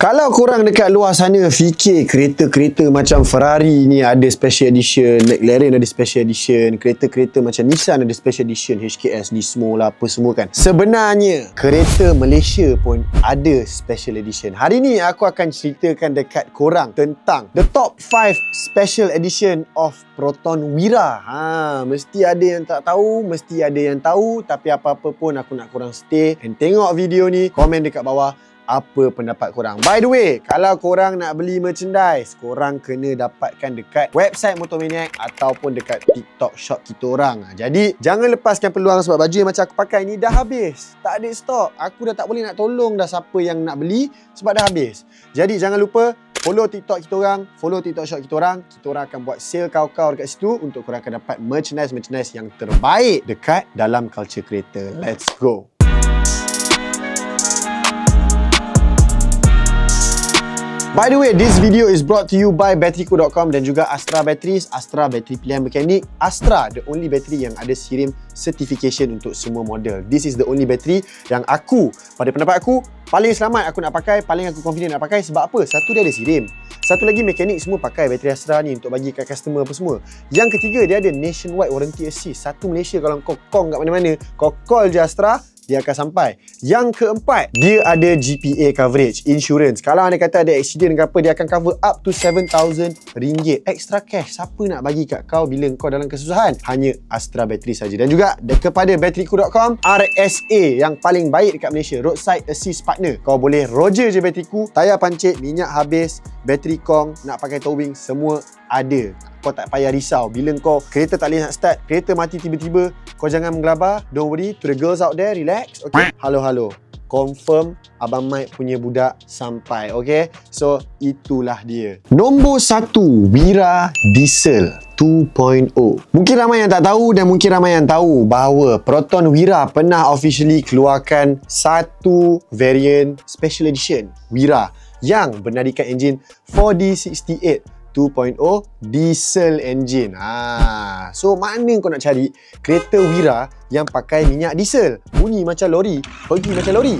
Kalau korang dekat luar sana fikir kereta-kereta macam Ferrari ni ada special edition, McLaren ada special edition, kereta-kereta macam Nissan ada special edition, HKS, Nismo lah apa semua kan. Sebenarnya kereta Malaysia pun ada special edition. Hari ni aku akan ceritakan dekat korang tentang the top 5 special edition of Proton Wira. Mesti ada yang tak tahu, mesti ada yang tahu, tapi apa-apa pun aku nak korang stay and tengok video ni, komen dekat bawah apa pendapat korang. By the way, kalau korang nak beli merchandise, korang kena dapatkan dekat website Motomaniac ataupun dekat TikTok shop kita orang. Jadi, jangan lepaskan peluang sebab baju yang macam aku pakai ni dah habis. Tak ada stok. Aku dah tak boleh nak tolong dah siapa yang nak beli sebab dah habis. Jadi, jangan lupa follow TikTok kita orang, follow TikTok shop kita orang. Kita orang akan buat sale kau-kau dekat situ untuk korang akan dapat merchandise yang terbaik dekat dalam culture kereta. Let's go. By the way, this video is brought to you by Batteryco.com dan juga Astra Batteries. Astra bateri pilihan mekanik. Astra, the only battery yang ada SIRIM certification untuk semua model. This is the only battery yang aku, pada pendapat aku, paling selamat aku nak pakai, paling aku confident nak pakai. Sebab apa? Satu, dia ada SIRIM. Satu lagi, mekanik semua pakai bateri Astra ni untuk bagi kat customer apa semua. Yang ketiga, dia ada nationwide warranty assist. Satu Malaysia, kalau kau kong kat mana-mana, kau call je Astra, dia akan sampai. Yang keempat, dia ada GPA coverage, insurance. Kalau anda kata ada accident ke apa, dia akan cover up to RM7,000 extra cash. Siapa nak bagi kat kau bila kau dalam kesusahan? Hanya Astra Battery saja. Dan juga kepada Batteryco.com, RSA yang paling baik dekat Malaysia, Roadside Assist Partner. Kau boleh roger je Batteryco, tayar pancit, minyak habis, bateri kong, nak pakai towing, semua ada. Kau tak payah risau. Bila kau kereta tak boleh nak start, kereta mati tiba-tiba, kau jangan menggelabar. Don't worry. To the girls out there, relax. Okay. Halo. Confirm Abang Mike punya budak sampai. Okay. So, itulah dia. Nombor 1, Wira Diesel 2.0. Mungkin ramai yang tak tahu dan mungkin ramai yang tahu bahawa Proton Wira pernah officially keluarkan satu variant special edition Wira yang bernadikan enjin 4D68 2.0 diesel engine. So mana kau nak cari kereta Wira yang pakai minyak diesel? Bunyi macam lori, pergi macam lori.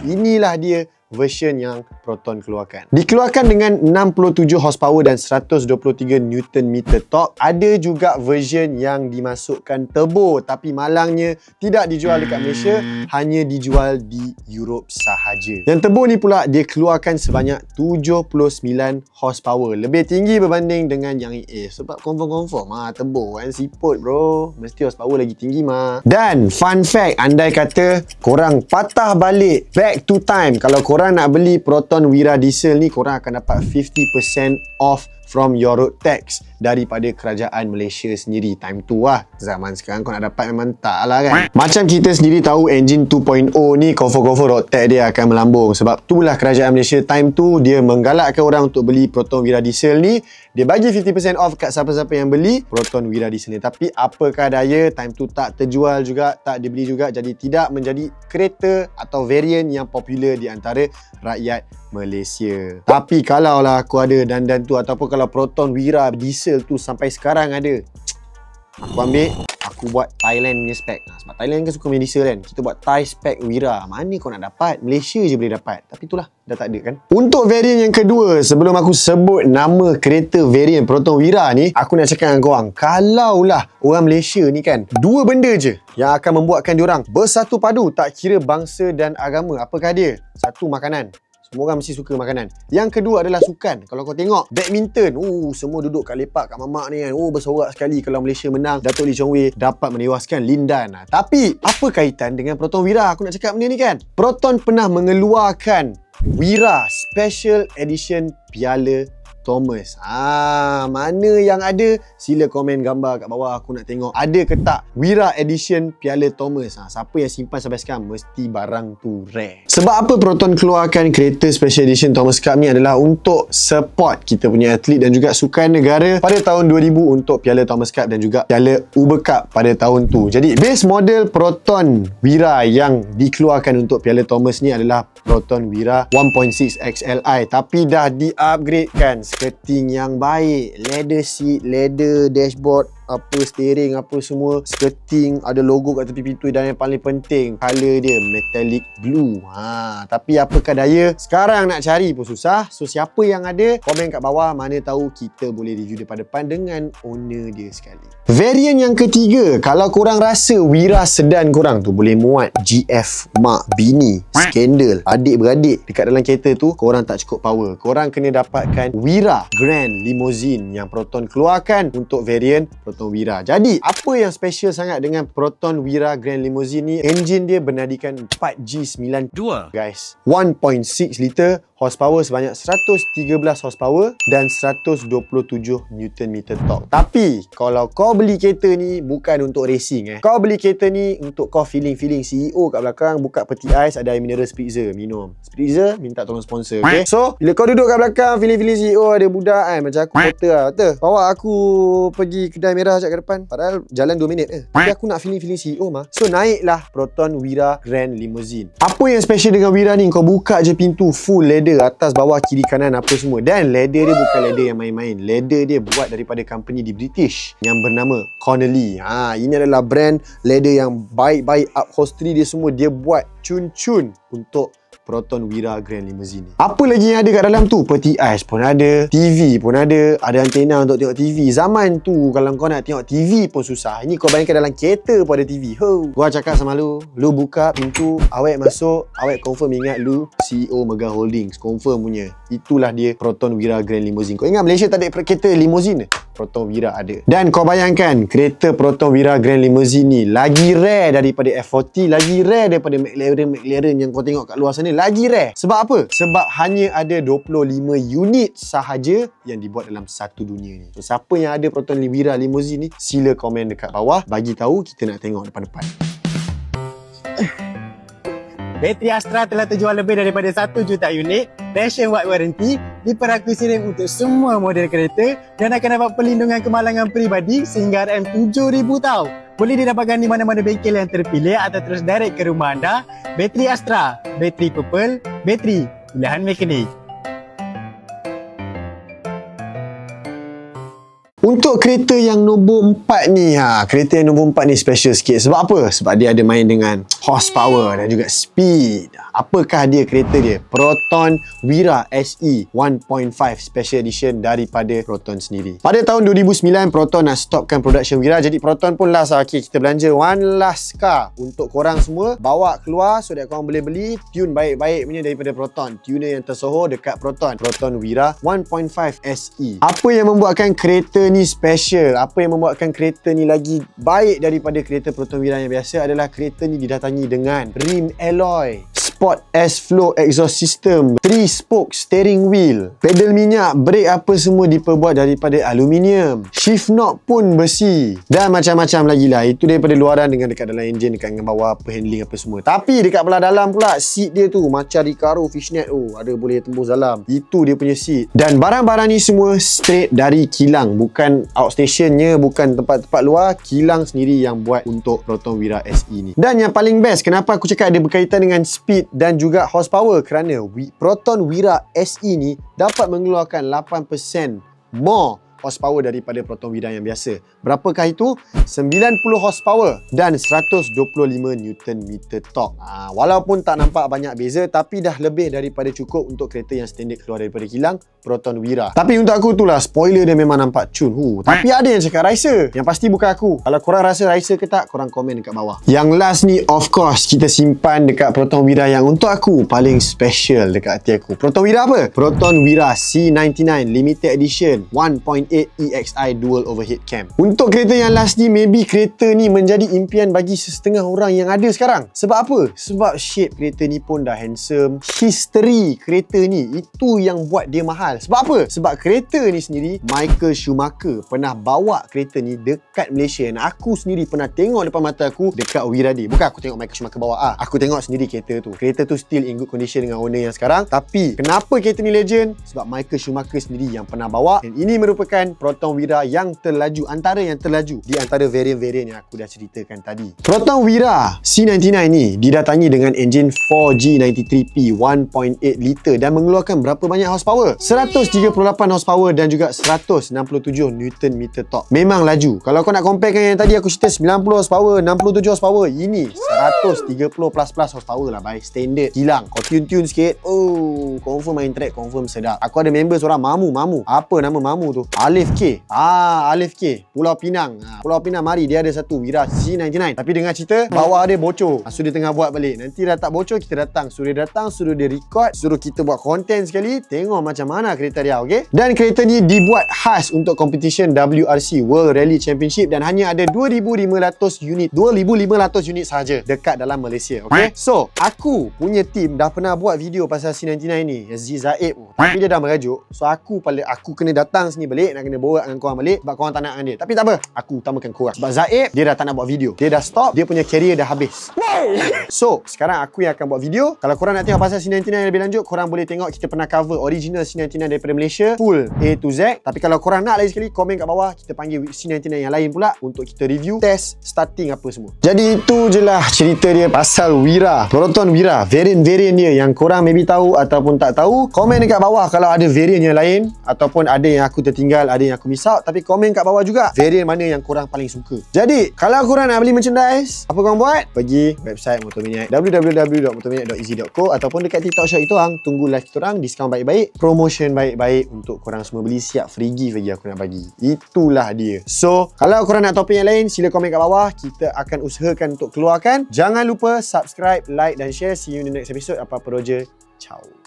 Inilah dia version yang Proton keluarkan. Dikeluarkan dengan 67 horsepower dan 123 Nm torque. Ada juga version yang dimasukkan turbo, tapi malangnya tidak dijual dekat Malaysia, hanya dijual di Europe sahaja. Yang turbo ni pula dia keluarkan sebanyak 79 horsepower, lebih tinggi berbanding dengan yang sebab confirm turbo kan siput bro, mesti horsepower lagi tinggi mah. Dan fun fact, andai kata korang patah balik back to time, kalau korang nak beli Proton Wira Diesel ni, korang akan dapat 50% off from your road tax daripada kerajaan Malaysia sendiri. Time tu lah. Zaman sekarang kau nak dapat memang tak lah kan. Macam kita sendiri tahu engine 2.0 ni confirm road tax dia akan melambung. Sebab itulah kerajaan Malaysia time tu dia menggalakkan orang untuk beli Proton Wira Diesel ni. Dia bagi 50% off kat siapa-siapa yang beli Proton Wira Diesel ni. Tapi apakah daya, time tu tak terjual juga, tak dibeli juga. Jadi tidak menjadi kereta atau variant yang popular di antara rakyat Malaysia. Tapi kalau lah aku ada dandan tu, ataupun kalau Proton Wira Diesel tu sampai sekarang ada, aku ambil, aku buat Thailand punya spec. Sebab Thailand kan suka main diesel kan. Kita buat Thai spec Wira. Mana kau nak dapat? Malaysia je boleh dapat. Tapi itulah, dah tak ada kan. Untuk variant yang kedua, sebelum aku sebut nama kereta variant Proton Wira ni, aku nak cakap dengan korang, kalaulah orang Malaysia ni kan, dua benda je yang akan membuatkan diorang bersatu padu, tak kira bangsa dan agama. Apakah dia? Satu, makanan. Semua orang mesti suka makanan. Yang kedua adalah sukan. Kalau kau tengok badminton, semua duduk kat lepak kat mamak ni kan. Bersorak sekali kalau Malaysia menang, Dato' Lee Chong Wei dapat menewaskan Lin Dan. Tapi apa kaitan dengan Proton Wira? Aku nak cakap benda ni kan. Proton pernah mengeluarkan Wira Special Edition Piala Thomas. Mana yang ada? Sila komen gambar kat bawah, aku nak tengok ada ke tak Wira Edition Piala Thomas. Siapa yang simpan sampai sekarang, mesti barang tu rare. Sebab apa Proton keluarkan kereta Special Edition Thomas Cup ni adalah untuk support kita punya atlet dan juga sukan negara pada tahun 2000 untuk Piala Thomas Cup dan juga Piala Uber Cup pada tahun tu. Jadi base model Proton Wira yang dikeluarkan untuk Piala Thomas ni adalah Proton Wira 1.6 XLI, tapi dah di-upgrade kan. Skirting yang baik, leather seat, leather dashboard, apa steering, apa semua, skirting, ada logo kat tepi pintu, dan yang paling penting, color dia metallic blue. Tapi apakah daya? Sekarang nak cari pun susah. So siapa yang ada, komen kat bawah, mana tahu kita boleh review depan-depan dengan owner dia sekali. Variant yang ketiga, kalau korang rasa Wira sedan korang tu boleh muat GF, mak, bini, skandal, adik-beradik dekat dalam kereta tu, korang tak cukup power. Korang kena dapatkan Wira Grand Limousine yang Proton keluarkan untuk variant Proton Wira. Jadi, apa yang special sangat dengan Proton Wira Grand Limousine ni? Engine dia bernadikan 4G92 guys. 1.6 liter, horsepower sebanyak 113 horsepower dan 127 Nm torque. Tapi kalau kau beli kereta ni bukan untuk racing kau beli kereta ni untuk kau feeling CEO kat belakang, buka peti ais, ada air mineral spritzer, minum. Spritzer minta tolong sponsor, okay? So bila kau duduk kat belakang feeling CEO, ada budak macam aku porter lah, betul? Bawa aku pergi kedai merah sekejap ke depan, padahal jalan 2 minit tapi aku nak feeling CEO mah. So naiklah Proton Wira Grand Limousine. Apa yang special dengan Wira ni? Kau buka je pintu, full leather, atas, bawah, kiri, kanan, apa semua. Dan leather dia bukan leather yang main-main. Leather dia buat daripada company di British yang bernama Connelly. Ini adalah brand leather yang baik-baik. Upholstery dia semua dia buat cun-cun untuk Proton Wira Grand Limousine ni. Apa lagi yang ada kat dalam tu? Peti ais pun ada, TV pun ada antena untuk tengok TV. Zaman tu kalau kau nak tengok TV pun susah. Ini kau bayangkan dalam kereta pun ada TV. Gua cakap sama lu buka pintu, awet masuk, awet confirm ingat lu CEO Mega Holdings, confirm punya. Itulah dia Proton Wira Grand Limousine. Kau ingat Malaysia tak ada kereta limousine? Proton Wira ada. Dan kau bayangkan kereta Proton Wira Grand Limousine ni lagi rare daripada F40, lagi rare daripada McLaren yang kau tengok kat luar sana. Lagi rare. Sebab apa? Sebab hanya ada 25 unit sahaja yang dibuat dalam satu dunia ni. So siapa yang ada Proton Wira Limousine ni, sila komen dekat bawah, bagi tahu, kita nak tengok depan-depan. Bateri Astra telah terjual lebih daripada 1 juta unit, nationwide warranty, diperakui sirim untuk semua model kereta dan akan dapat perlindungan kemalangan peribadi sehingga RM7,000 tau. Boleh didapatkan di mana-mana bengkel yang terpilih atau terus direct ke rumah anda. Bateri Astra, bateri Purple, bateri pilihan mekanik. Untuk kereta yang nombor 4 ni, kereta yang nombor 4 ni special sikit. Sebab apa? Sebab dia ada main dengan horsepower dan juga speed. Apakah dia kereta dia? Proton Wira SE 1.5 Special Edition daripada Proton sendiri. Pada tahun 2009, Proton nak stopkan production Wira. Jadi Proton pun last okay, kita belanja one last car untuk korang semua. Bawa keluar so that korang boleh beli. Tune baik-baik punya daripada Proton. Tuner yang tersohor dekat Proton. Proton Wira 1.5 SE. Apa yang membuatkan kereta ni special, apa yang membuatkan kereta ni lagi baik daripada kereta Proton Wira yang biasa adalah kereta ni didatangi dengan rim alloy, Sport S-Flow exhaust system, 3 spoke steering wheel, pedal minyak, brake apa semua diperbuat daripada aluminium, shift knob pun besi dan macam-macam lagi lah. Itu daripada luaran dengan dekat dalam enjin, dekat dengan bawah apa handling apa semua. Tapi dekat belah dalam pula, seat dia tu macam Recaro fishnet ada boleh tembus dalam. Itu dia punya seat. Dan barang-barang ni semua straight dari kilang, bukan outstationnya, bukan tempat-tempat luar, kilang sendiri yang buat untuk Proton Wira SE ni. Dan yang paling best, kenapa aku cakap ada berkaitan dengan speed dan juga horsepower, kerana Proton Wira SE ni dapat mengeluarkan 8% more horsepower daripada Proton Wira yang biasa. Berapakah itu? 90 horsepower dan 125 Nm torque. Walaupun tak nampak banyak beza, tapi dah lebih daripada cukup untuk kereta yang standard keluar daripada kilang Proton Wira. Tapi untuk aku itulah, spoiler dia memang nampak cun. Tapi ada yang cakap racer. Yang pasti bukan aku. Kalau korang rasa racer ke tak, korang komen dekat bawah. Yang last ni of course kita simpan dekat Proton Wira yang untuk aku paling special dekat hati aku. Proton Wira apa? Proton Wira C99 Limited Edition 1.8 EXI Dual Overhead Cam. Untuk kereta yang last ni, maybe kereta ni menjadi impian bagi setengah orang yang ada sekarang. Sebab apa? Sebab shape kereta ni pun dah handsome. History kereta ni, itu yang buat dia mahal. Sebab apa? Sebab kereta ni sendiri, Michael Schumacher pernah bawa kereta ni dekat Malaysia. Dan aku sendiri pernah tengok depan mata aku dekat Wira Day. Bukan aku tengok Michael Schumacher bawa. Aku tengok sendiri kereta tu. Kereta tu still in good condition dengan owner yang sekarang. Tapi kenapa kereta ni legend? Sebab Michael Schumacher sendiri yang pernah bawa. Dan ini merupakan merupakan Proton Wira yang terlaju, antara yang terlaju di antara varian-varian yang aku dah ceritakan tadi. Proton Wira C99 ni didatangi dengan enjin 4G93P 1.8 liter dan mengeluarkan berapa banyak horsepower? 138 horsepower dan juga 167 Nm torque. Memang laju. Kalau kau nak compare dengan yang tadi aku cerita 90 horsepower, 67 horsepower, ini 130 plus horsepower lah by standard. Hilang. Kau tune sikit, oh, confirm main track, confirm sedap. Aku ada member seorang Mamu. Apa nama Mamu tu? Alif K. Alif K. Pulau Pinang. Pulau Pinang mari, dia ada satu Wira C99. Tapi dengar cerita, bawah dia bocor. So dia tengah buat balik. Nanti dah tak bocor, kita datang. Suruh dia record, suruh kita buat konten sekali. Tengok macam mana kereta dia, okey? Dan kereta ni dibuat khas untuk competition WRC World Rally Championship dan hanya ada 2,500 unit sahaja dekat dalam Malaysia, okey? So, aku punya team dah pernah buat video pasal C99 ni, Z Zaib. Tapi dia dah merajuk. So aku kena datang sini balik, nak kena borak dengan korang balik sebab korang tak nak dengan dia. Tapi tak apa, aku utamakan korang. Sebab Zaib, dia dah tak nak buat video. Dia dah stop, dia punya career dah habis. So, sekarang aku yang akan buat video. Kalau korang nak tengok pasal C99 yang lebih lanjut, korang boleh tengok kita pernah cover original C99 daripada Malaysia, full A to Z. Tapi kalau korang nak lagi sekali, komen kat bawah, kita panggil C99 yang lain pula untuk kita review, test, starting apa semua. Jadi itu je lah cerita dia pasal Wira, Proton Wira, varian-varian dia yang korang maybe tahu ataupun tak tahu. Komen dekat bawah kalau ada varian yang lain ataupun ada yang aku tertinggal, ada yang aku miss out. Tapi komen kat bawah juga varian mana yang korang paling suka. Jadi kalau korang nak beli merchandise, apa korang buat? Pergi website Motomaniac, www.motomaniac.easy.co ataupun dekat TikTok Shop itu hang, tunggu live kita orang, diskaun baik-baik, promotion baik-baik untuk korang semua beli. Siap free gift lagi aku nak bagi. Itulah dia. So kalau korang nak topik yang lain, sila komen kat bawah, kita akan usahakan untuk keluarkan. Jangan lupa subscribe, like dan share. See you in the next episode. Apa-apa Roger. Ciao.